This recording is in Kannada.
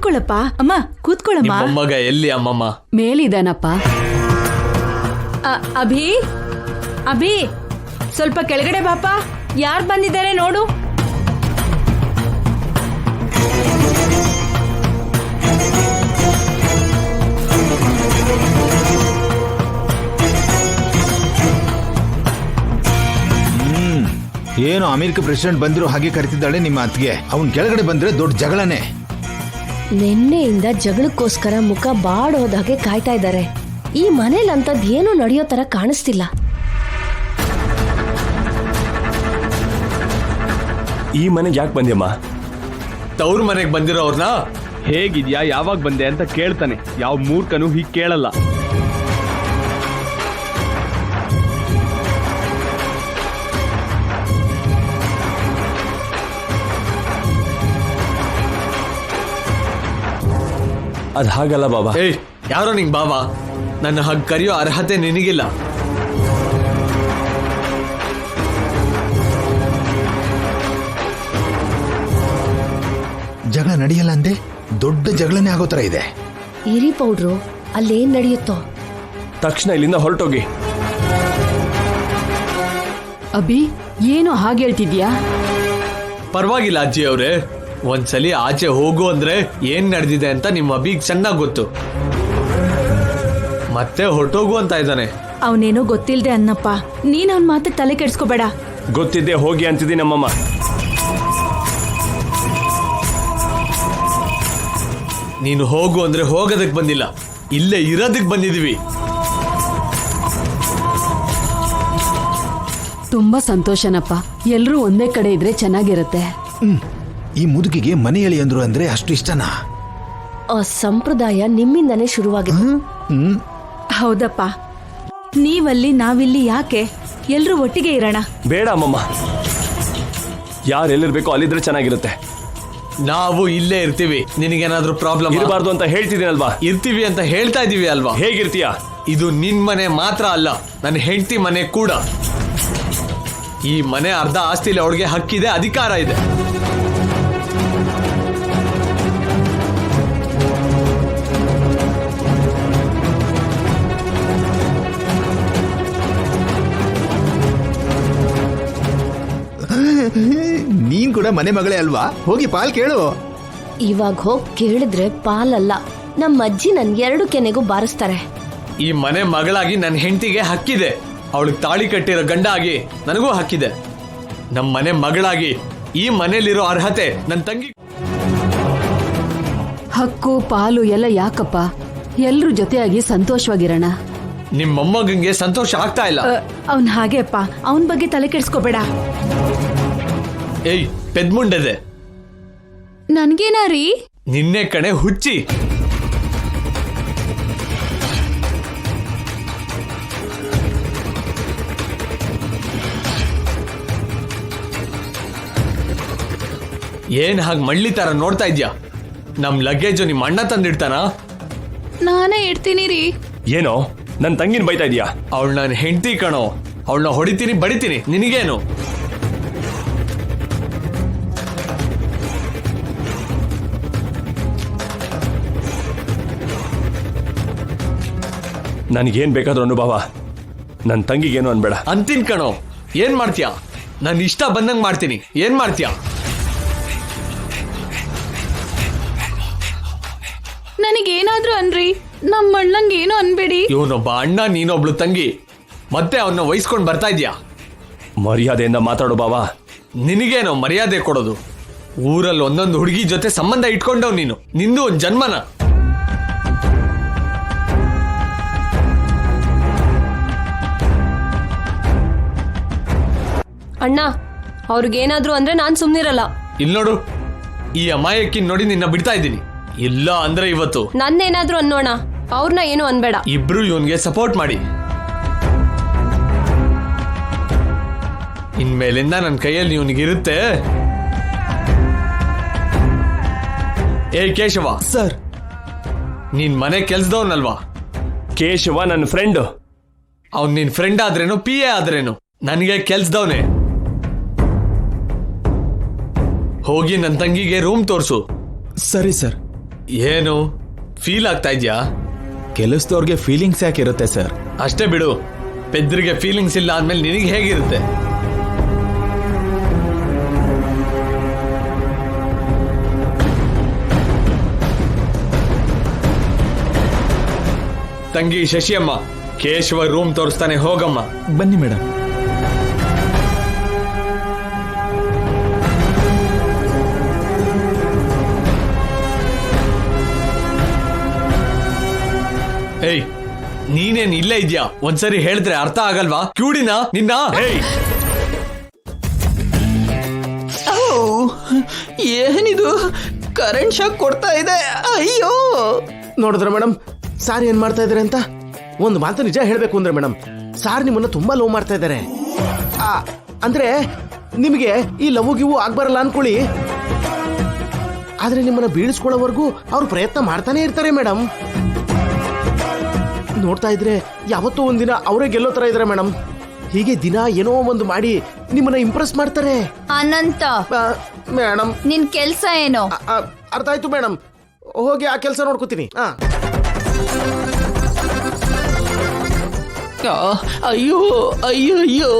ಕೂತ್ಕೊಳ್ಳಪ್ಪ. ಅಮ್ಮ ಕೂತ್ಕೊಳ್ಳಮ್ಮ. ಮೊಮ್ಮಗ ಎಲ್ಲಿ ಅಮ್ಮಮ್ಮ? ಮೇಲಿದಾನಪ್ಪ. ಅಭಿ ಅಭಿ ಸ್ವಲ್ಪ ಕೆಳಗಡೆ ಬಾಪ. ಯಾರು ಬಂದಿದ್ದಾರೆ ನೋಡು. ಏನು ಅಮೆರಿಕ ಪ್ರೆಸಿಡೆಂಟ್ ಬಂದಿರೋ ಹಾಗೆ ಕರಿತಿದ್ದಾಳೆ ನಿಮ್ಮ ಅತ್ತಿಗೆ. ಅವನ್ ಕೆಳಗಡೆ ಬಂದ್ರೆ ದೊಡ್ಡ ಜಗಳನೆ. ನಿನ್ನೆಯಿಂದ ಜಗಳಕ್ಕೋಸ್ಕರ ಮುಖ ಬಾಡೋದಾಗೆ ಕಾಯ್ತಾ ಇದ್ದಾರೆ. ಈ ಮನೇಲಿ ಅಂತದ್ ಏನೂ ನಡೆಯೋ ತರ ಕಾಣಿಸ್ತಿಲ್ಲ. ಈ ಮನೆಗೆ ಯಾಕೆ ಬಂದ್ಯಮ್ಮ? ತವ್ರ ಮನೆಗೆ ಬಂದಿರೋ ಅವ್ರನ್ನ ಹೇಗಿದ್ಯಾ, ಯಾವಾಗ ಬಂದೆ ಅಂತ ಕೇಳ್ತಾನೆ. ಯಾವ ಮೂರ್ಖನು ಹೀಗೆ ಕೇಳಲ್ಲ. ಅದ್ ಹಾಗಲ್ಲ ಬಾಬಾ. ಏಯ್, ಯಾರೋ ನಿಂಗ್ ಬಾಬಾ? ನನ್ನ ಹಾಗೆ ಕರೆಯೋ ಅರ್ಹತೆ ನಿನಗಿಲ್ಲ. ಜಗಳ ನಡೆಯಲ್ಲ ಅಂದೆ, ದೊಡ್ಡ ಜಗಳನೆ ಆಗೋ ತರ ಇದೆ. ಇರಿ ಪೌಡ್ರು, ಅಲ್ಲೇನ್ ನಡೆಯುತ್ತೋ. ತಕ್ಷಣ ಇಲ್ಲಿಂದ ಹೊರಟೋಗಿ. ಅಭಿ, ಏನು ಹಾಗೆ ಹೇಳ್ತಿದ್ಯಾ? ಪರವಾಗಿಲ್ಲ ಅಜ್ಜಿ ಅವ್ರೆ, ಒಂದ್ಸಲಿ ಆಚೆ ಹೋಗು ಅಂದ್ರೆ ಏನ್ ನಡೆದಿದೆ ಅಂತ ನಿಮ್ಮ ಅಭಿಗ್ ಚೆನ್ನಾಗ್ ಗೊತ್ತು. ಮತ್ತೆ ಹೊರಟೋಗು ಅಂತ ಇದ್ದಾನೆ. ಅವನೇನೋ ಗೊತ್ತಿಲ್ದೆ ಅನ್ನಪ್ಪ. ನೀನ್ ಅವನ್ ಮಾತಿಗೆ ತಲೆ ಕೆಡ್ಸ್ಕೋಬೇಡ. ಗೊತ್ತಿದ್ದೆ ಹೋಗಿ ಅಂತಿದ್ದೀನಿ ನಮ್ಮಮ್ಮ. ನೀನು ಹೋಗು ಅಂದ್ರೆ ಹೋಗೋದಕ್ ಬಂದಿಲ್ಲ, ಇಲ್ಲೇ ಇರೋದಕ್ ಬಂದಿದೀವಿ. ತುಂಬಾ ಸಂತೋಷನಪ್ಪ. ಎಲ್ರೂ ಒಂದೇ ಕಡೆ ಇದ್ರೆ ಚೆನ್ನಾಗಿರುತ್ತೆ. ಈ ಮುದುಕಿಗೆ ಮನೆ ಎಳಿ ಅಂದ್ರು ಅಂದ್ರೆ ಅಷ್ಟು ಇಷ್ಟನಾ? ಆ ಸಂಪ್ರದಾಯ ನಿಮ್ಮಿಂದನೇ ಶುರುವಾಗಿದೆ. ಹೌದಪ್ಪ, ನೀವಲ್ಲಿ ನಾವಿಲ್ಲಿ ಯಾಕೆ? ಎಲ್ರೂ ಒಟ್ಟಿಗೆ ಇರೋಣ. ಬೇಡ ಅಮ್ಮಮ್ಮ, ಯಾರು ಎಲ್ಲಿರ್ಬೇಕೋ ಅಲ್ಲಿದ್ರೆ ಚೆನ್ನಾಗಿರುತ್ತೆ. ನಾವು ಇಲ್ಲೇ ಇರ್ತೀವಿ. ನಿನಗೇನಾದ್ರೂ ಪ್ರಾಬ್ಲಮ್ ಇರಬಾರ್ದು ಅಂತ ಹೇಳ್ತಿದ್ದೀನಲ್ವಾ? ಇರ್ತೀವಿ ಅಂತ ಹೇಳ್ತಾ ಇದೀವಿ ಅಲ್ವಾ? ಹೇಗಿರ್ತೀಯ? ಇದು ನಿನ್ ಮನೆ ಮಾತ್ರ ಅಲ್ಲ, ನನ್ನ ಹೆಂಡತಿ ಮನೆ ಕೂಡ. ಈ ಮನೆ ಅರ್ಧ ಆಸ್ತಿಲಿ ಅವಳಿಗೆ ಹಕ್ಕಿದೆ, ಅಧಿಕಾರ ಇದೆ. ನೀನ್ ಕೂಡ ಮನೆ ಮಗಳೇ ಅಲ್ವಾ? ಹೋಗಿ ಪಾಲ್ ಕೇಳು. ಇವಾಗ ಹೋಗ್ ಕೇಳಿದ್ರೆ ಪಾಲಲ್ಲ, ನಮ್ಮ ಅಜ್ಜಿ ನನ್ 2 ಕೆನೆಗೂ ಬಾರಿಸ್ತಾರೆ. ಈ ಮನೆ ಮಗಳಾಗಿ ನನ್ನ ಹೆಂಡತಿಗೆ ಹಕ್ಕಿದೆ. ಅವಳಿಗೆ ತಾಳಿ ಕಟ್ಟಿರೋ ಗಂಡ ಆಗಿ ನನಗೂ ಹಕ್ಕಿದೆ. ನಮ್ಮ ಮನೆ ಮಗಳಾಗಿ ಈ ಮನೇಲಿರೋ ಅರ್ಹತೆ ನನ್ನ ತಂಗಿ. ಹಕ್ಕು ಪಾಲು ಎಲ್ಲ ಯಾಕಪ್ಪ? ಎಲ್ರೂ ಜೊತೆಯಾಗಿ ಸಂತೋಷವಾಗಿರೋಣ. ನಿಮ್ಮ ಮೊಮ್ಮಗಂಗೆ ಸಂತೋಷ ಆಗ್ತಾ ಇಲ್ಲ. ಅವನ್ ಹಾಗೆ ಅಪ್ಪ, ಅವನ್ ಬಗ್ಗೆ ತಲೆ ಕೆಡ್ಸ್ಕೋಬೇಡ. ಏಯ್, ಪೆದ್ಮುಂಡದೆ, ನನ್ಗೇನಾರೀ? ನಿನ್ನೆ ಕಣೆ ಹುಚ್ಚಿ. ಏನ್ ಹಾಗೆ ಮಳ್ಳಿ ತರ ನೋಡ್ತಾ ಇದ್ಯಾ? ನಮ್ ಲಗೇಜು ನಿಮ್ಮ ಅಣ್ಣ ತಂದಿಡ್ತಾನ? ನಾನೇ ಇಡ್ತೀನಿ ರೀ. ಏನೋ ನನ್ ತಂಗಿನ ಬೈತಾ ಇದೀಯಾ? ಅವಳು ನನ್ನ ಹೆಂಡತಿ ಕಣೋ. ಅವಳನ್ನ ಹೊಡಿತೀನಿ, ಬಡಿತೀನಿ, ನಿನಗೇನು? ನನಗೇನ್ ಬೇಕಾದ್ರೂ ಅನುಭವ, ನನ್ನ ತಂಗಿಗೇನು ಅನ್ಬೇಡ. ಅಂತಿನ್ ಕಣೋ. ಏನ್ ಮಾಡ್ತೀಯಾ? ನಾನು ಇಷ್ಟ ಬಂದಂಗ್ ಮಾಡ್ತೀನಿ. ಏನ್ ಮಾಡ್ತೀಯಾ? ನನಗೇನಾದ್ರೂ ಅನ್ರಿ, ನಮ್ಮ ಅಣ್ಣಂಗೇನು ಅನ್ಬೇಡಿ. ಇವನೊಬ್ಬ ಅಣ್ಣ, ನೀನೊಬ್ಳು ತಂಗಿ, ಮತ್ತೆ ಅವನ್ನ ವಹಿಸ್ಕೊಂಡ್ ಬರ್ತಾ ಇದ್ಯಾ? ಮರ್ಯಾದೆಯಿಂದ ಮಾತಾಡು ಬಾವಾ. ನಿನಗೇನೋ ಮರ್ಯಾದೆ ಕೊಡೋದು? ಊರಲ್ಲಿ ಒಂದೊಂದು ಹುಡುಗಿ ಜೊತೆ ಸಂಬಂಧ ಇಟ್ಕೊಂಡವ್ ನೀನು. ನಿಂದು ಒಂದ್ ಜನ್ಮನ. ಅಣ್ಣ, ಅವ್ರಿಗೇನಾದ್ರೂ ಅಂದ್ರೆ ನಾನ್ ಸುಮ್ನಿರಲ್ಲ. ಇಲ್ಲಿ ನೋಡು, ಈ ಅಮಾಯಕಿನ್ ನೋಡಿ ನಿನ್ನ ಬಿಡ್ತಾ ಇದ್ದೀನಿ. ಇಲ್ಲ ಅಂದ್ರೆ ಇವತ್ತು ನನ್ನೇನಾದ್ರೂ ಅನ್ನೋಣ, ಅವ್ರನ್ನ ಏನು ಅನ್ಬೇಡ. ಇಬ್ರು ಇವನ್ಗೆ ಸಪೋರ್ಟ್ ಮಾಡಿ. ಇನ್ಮೇಲಿಂದ ನನ್ನ ಕೈಯಲ್ಲಿ ಇವನಿಗಿರುತ್ತೆ. ಏ ಕೇಶವ ಸರ್, ನೀನ್ ಮನೆ ಕೆಲ್ಸದವನಲ್ವಾ? ಕೇಶವ ನನ್ನ ಫ್ರೆಂಡ್. ಅವ್ನ್ ನಿನ್ ಫ್ರೆಂಡ್ ಆದ್ರೇನು, ಪಿ ಎ ಆದ್ರೇನು, ನನಗೆ ಕೆಲ್ಸದವನೇ. ಹೋಗಿ ನನ್ನ ತಂಗಿಗೆ ರೂಮ್ ತೋರ್ಸು. ಸರಿ ಸರ್. ಏನು ಫೀಲ್ ಆಗ್ತಾ ಇದ್ಯಾ? ಕೆಲಸದವ್ರಿಗೆ ಫೀಲಿಂಗ್ಸ್ ಯಾಕೆ ಇರುತ್ತೆ ಸರ್? ಅಷ್ಟೇ ಬಿಡು, ಪೆದ್ರಿಗೆ ಫೀಲಿಂಗ್ಸ್ ಇಲ್ಲ ಅಂದ್ಮೇಲೆ ನಿನಗೆ ಹೇಗಿರುತ್ತೆ? ತಂಗಿ ಶಶಿಯಮ್ಮ, ಕೇಶವ ರೂಮ್ ತೋರಿಸ್ತಾನೆ, ಹೋಗಮ್ಮ. ಬನ್ನಿ ಮೇಡಮ್. ಏಯ್, ನೀನೇನ್ ಇಲ್ಲೇ ಇದ್ಯಾ? ಒಂದ್ಸರಿ ಹೇಳಿದ್ರೆ ಅರ್ಥ ಆಗಲ್ವಾ? ಕ್ಯೂಡಿನ ನಿನ್ನ. ಏನಿದು ಕರೆಂಟ್ ಶಾಕ್ ಕೊಡ್ತಾ ಇದೆ, ಅಯ್ಯೋ. ನೋಡಿದ್ರ ಮೇಡಮ್ ಸಾರ್ ಏನ್ ಮಾಡ್ತಾ ಇದಾರೆ ಅಂತ? ಒಂದು ಮಾತು ನಿಜ ಹೇಳ್ಬೇಕು ಅಂದ್ರೆ ಮೇಡಮ್, ಸಾರ್ ನಿಮ್ಮನ್ನ ತುಂಬಾ ಲವ್ ಮಾಡ್ತಾ ಇದ್ದಾರೆ. ಅಂದ್ರೆ ನಿಮಗೆ ಈ ಲವ್ ಗಿವು ಆಗ್ಬರಲ್ಲ ಅನ್ಕೊಳ್ಳಿ, ಆದ್ರೆ ನಿಮ್ಮನ್ನ ಬೀಳಿಸ್ಕೊಳ್ಳೋವರೆಗೂ ಅವ್ರು ಪ್ರಯತ್ನ ಮಾಡ್ತಾನೆ ಇರ್ತಾರೆ ಮೇಡಮ್. ನೋಡ್ತಾ ಇದ್ರೆ ಯಾವತ್ತೋ ಒಂದಿನ ಅವರೇ ಗೆಲ್ಲೋ ತರ ಇದಾರೆ ಮೇಡಮ್. ಹೀಗೆ ದಿನ ಏನೋ ಒಂದು ಮಾಡಿ ನಿಮ್ಮನ್ನ ಇಂಪ್ರೆಸ್ ಮಾಡ್ತಾರೆ. ಅನಂತ, ಮೇಡಮ್ ನಿನ್ ಕೆಲ್ಸ ಏನು? ಅರ್ಥ ಆಯ್ತು ಮೇಡಮ್, ಹೋಗಿ ಆ ಕೆಲಸ ನೋಡ್ಕೋತೀನಿ. ಅಯ್ಯೋ ಅಯ್ಯೋ ಅಯ್ಯೋ.